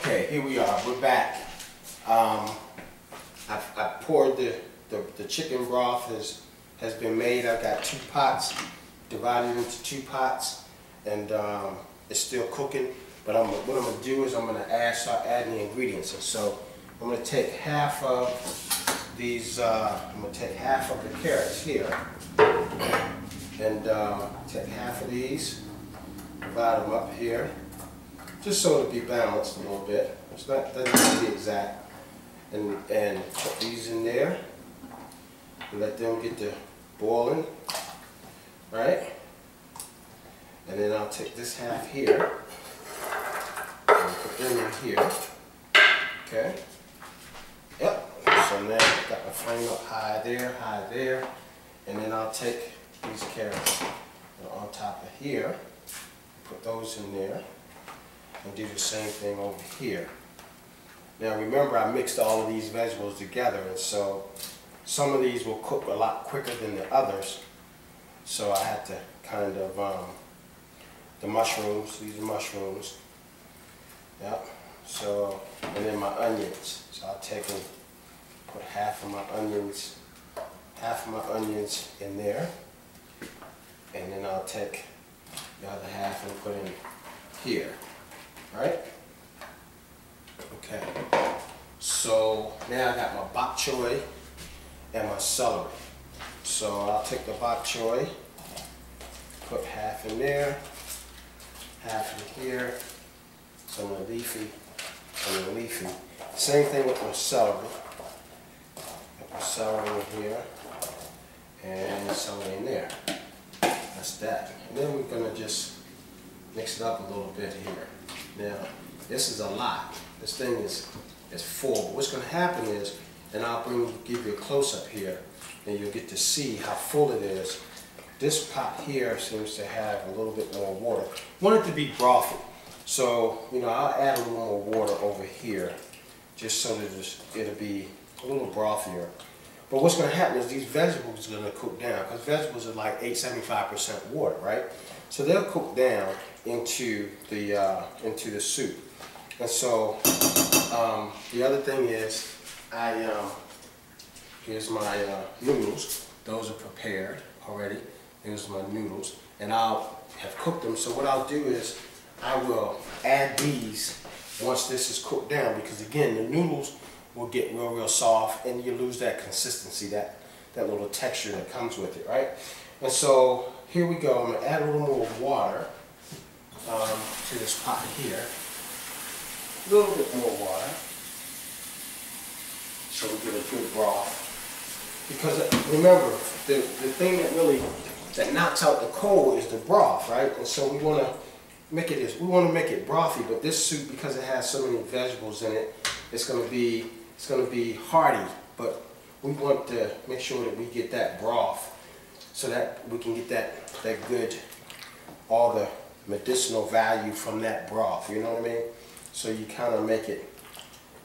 Okay, here we are. We're back. I poured the chicken broth has been made. I've got 2 pots, divided into 2 pots, and it's still cooking. But what I'm going to do is I'm going to start adding the ingredients. And so I'm going to take half of these. I'm going to take half of the carrots here, and take half of these, divide them up here, just so it'll be balanced a little bit. It's not doesn't have to be exact. And put these in there and let them get to boiling, right? And then I'll take this half here and put them in here. Okay. Yep. So now I've got my flame up high there, and then I'll take these carrots on top of here, put those in there, and do the same thing over here. Now remember, I mixed all of these vegetables together, and so some of these will cook a lot quicker than the others. So I had to kind of, the mushrooms, these are mushrooms. Yep. So, and then my onions. So I'll take and put half of my onions in there. And then I'll take the other half and put in here. Right? Okay. So now I got my bok choy and my celery. So I'll take the bok choy, put half in there, half in here, some of the leafy, and the leafy. Same thing with my celery. Put my celery in here, and celery in there. That's that. And then we're gonna just mix it up a little bit here. Now, this is a lot. This thing is full. But what's gonna happen is, and I'll give you a close-up here, and you'll get to see how full it is. This pot here seems to have a little bit more water. I want it to be brothy. So, you know, I'll add a little more water over here, just so that it'll be a little brothier. But what's going to happen is these vegetables are going to cook down, because vegetables are like 75% water, right? So they'll cook down into the soup. And so the other thing is, here's my noodles. Those are prepared already. Here's my noodles, and I'll have cooked them. So what I'll do is I will add these once this is cooked down, because again, the noodles will get real soft, and you lose that consistency, that little texture that comes with it, right? And so here we go. I'm going to add a little more water to this pot here. A little bit more water, so we get a good broth. Because remember, the thing that knocks out the cold is the broth, right? And so we want to make it brothy, but this soup, because it has so many vegetables in it, it's going to be hearty, but we want to make sure that we get that broth so that we can get that good, all the medicinal value from that broth, you know what I mean? So you kind of make it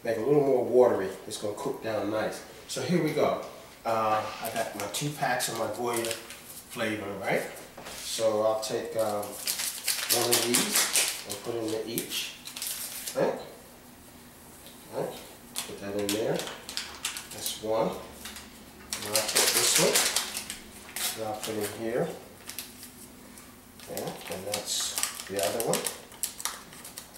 a little more watery. It's going to cook down nice. So here we go. I got my 2 packs of my Goya flavor, right? So I'll take one of these and put into each, right? Right? Put that in there. That's one. And I'll put this one. And I'll put in here. Okay, and that's the other one.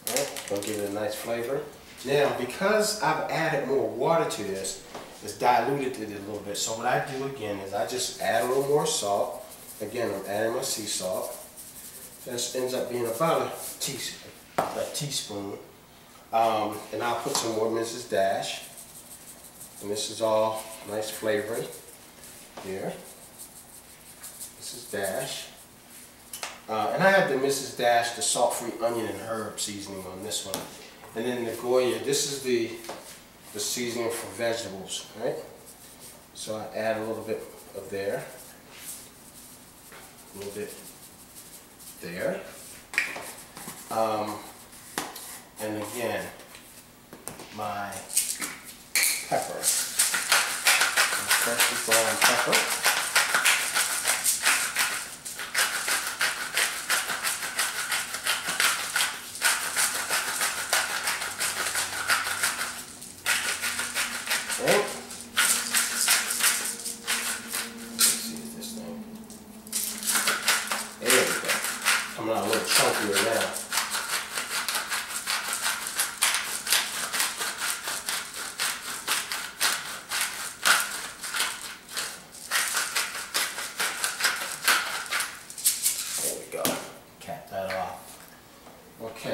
Right? Gonna give it a nice flavor. Now, because I've added more water to this, it's diluted it a little bit. So what I do again is I just add a little more salt. Again, I'm adding my sea salt. This ends up being about a teaspoon. And I'll put some more Mrs. Dash. And this is all nice flavoring here. Mrs. Dash. And I have the Mrs. Dash, the salt-free onion and herb seasoning on this one. And then the Goya, this is the seasoning for vegetables, right? So I add a little bit of there. A little bit there. And again, my pepper. Freshly ground pepper.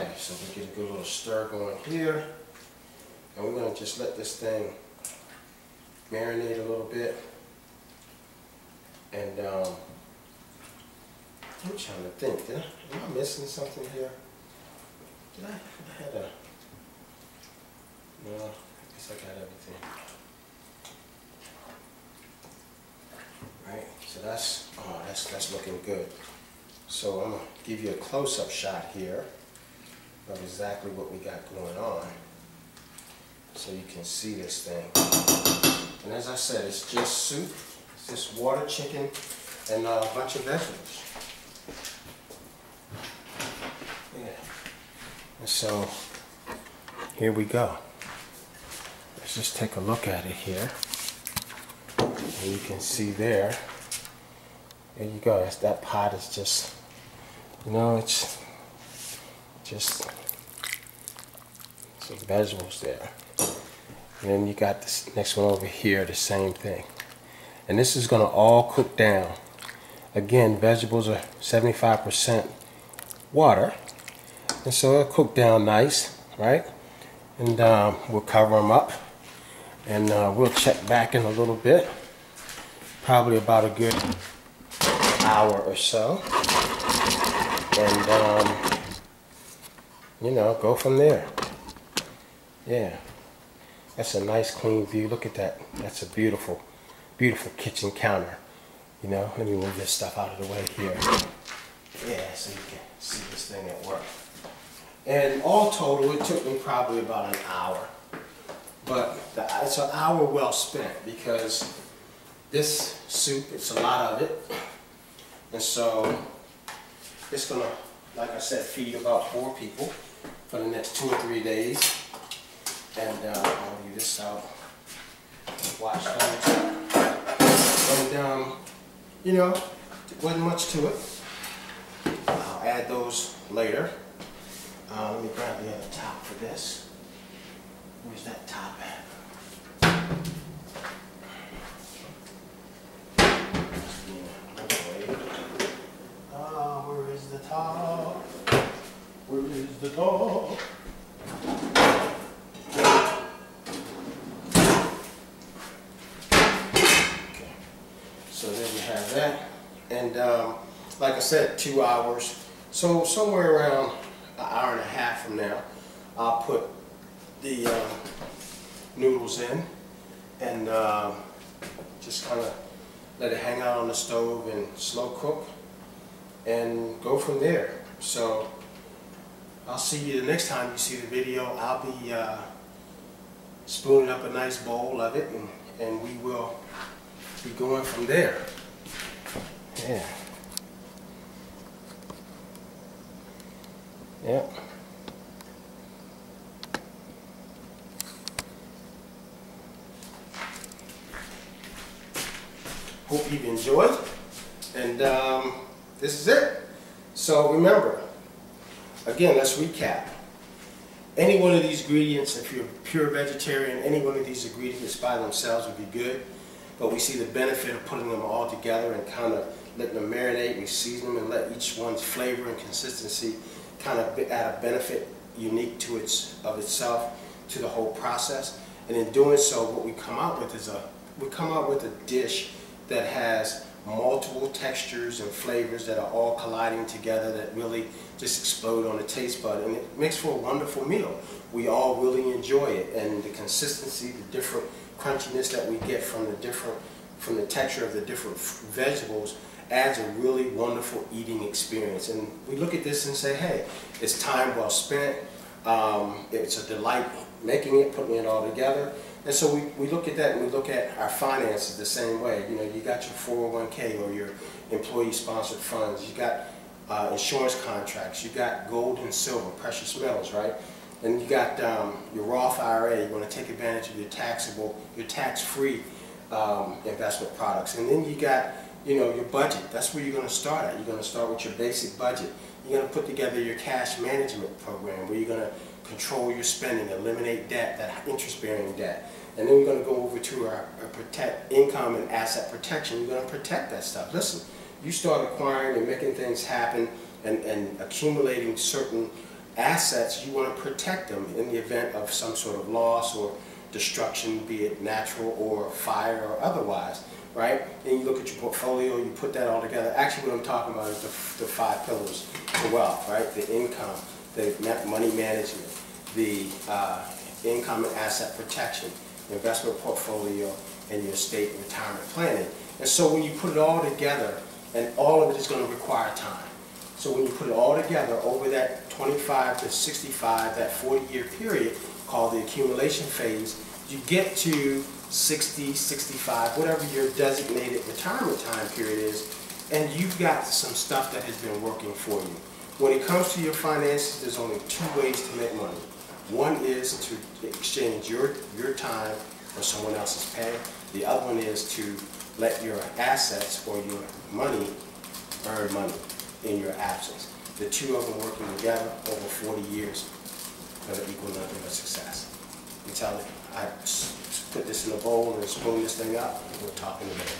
Okay, so we get a good little stir going here. And we're going to just let this thing marinate a little bit. And I'm trying to think, am I missing something here? I had a, no, I guess I got everything. Right, so that's looking good. So I'm going to give you a close-up shot here of exactly what we got going on, so you can see this thing. And as I said, it's just soup, it's just water, chicken, and a bunch of vegetables. Yeah. And so here we go. Let's just take a look at it here. And you can see there you go. That pot is just, you know, it's just some vegetables there. And then you got this next one over here, the same thing. And this is going to all cook down. Again, vegetables are 75% water. And so it'll cook down nice, right? And we'll cover them up. And we'll check back in a little bit. Probably about a good hour or so. And, you know, go from there. Yeah. That's a nice clean view. Look at that. That's a beautiful, beautiful kitchen counter. You know, let me move this stuff out of the way here. Yeah, so you can see this thing at work. And all total, it took me probably about an hour. But it's an hour well spent, because this soup, it's a lot of it. And so it's going to, like I said, feed about 4 people for the next 2 or 3 days. And I'll leave this out and watch that. And, you know, there wasn't much to it. I'll add those later. Let me grab the other top for this. Where's that top at? Where is the top? Where is the top? Okay. So there we have that. And like I said, 2 hours. So somewhere around an hour and a half from now, I'll put the noodles in and just kind of let it hang out on the stove and slow cook and go from there. So I'll see you the next time you see the video. I'll be spooning up a nice bowl of it, and we will be going from there. Yeah. Yep. Hope you've enjoyed, and this is it. So remember, again, let's recap. Any one of these ingredients, if you're a pure vegetarian, any one of these ingredients by themselves would be good, but we see the benefit of putting them all together and kind of letting them marinate. We season them and let each one's flavor and consistency kind of add a benefit unique to itself to the whole process. And in doing so, what we come out with is a dish that has multiple textures and flavors that are all colliding together that really just explode on the taste bud, and it makes for a wonderful meal. We all really enjoy it, and the consistency, the different crunchiness that we get from the texture of the different vegetables adds a really wonderful eating experience. And we look at this and say, hey, it's time well spent. It's a delight making it, putting it all together. And so we look at that, and we look at our finances the same way. You know, you got your 401k or your employee-sponsored funds. You got insurance contracts. You got gold and silver, precious metals, right? And you got your Roth IRA. You want to take advantage of your tax-free investment products. And then you got, you know, your budget. That's where you're going to start at. You're going to start with your basic budget. You're going to put together your cash management program where you're going to control your spending, eliminate debt, that interest-bearing debt. And then we're going to go over to our protect income and asset protection. You're going to protect that stuff. Listen, you start acquiring and making things happen and accumulating certain assets, you want to protect them in the event of some sort of loss or destruction, be it natural or fire or otherwise, right? And you look at your portfolio, you put that all together. Actually, what I'm talking about is the 5 pillars to wealth, right? The income, the money management, the income and asset protection, investment portfolio, and your estate and retirement planning. And so when you put it all together, and all of it is going to require time. So when you put it all together over that 25 to 65, that 40-year period called the accumulation phase, you get to 60, 65, whatever your designated retirement time period is, and you've got some stuff that has been working for you. When it comes to your finances, there's only 2 ways to make money. One is to exchange your time for someone else's pay. The other one is to let your assets or your money earn money in your absence. The 2 of them working together over 40 years are going to equal nothing but success. I'm telling you, I put this in a bowl and spoon this thing up, and we're talking about it.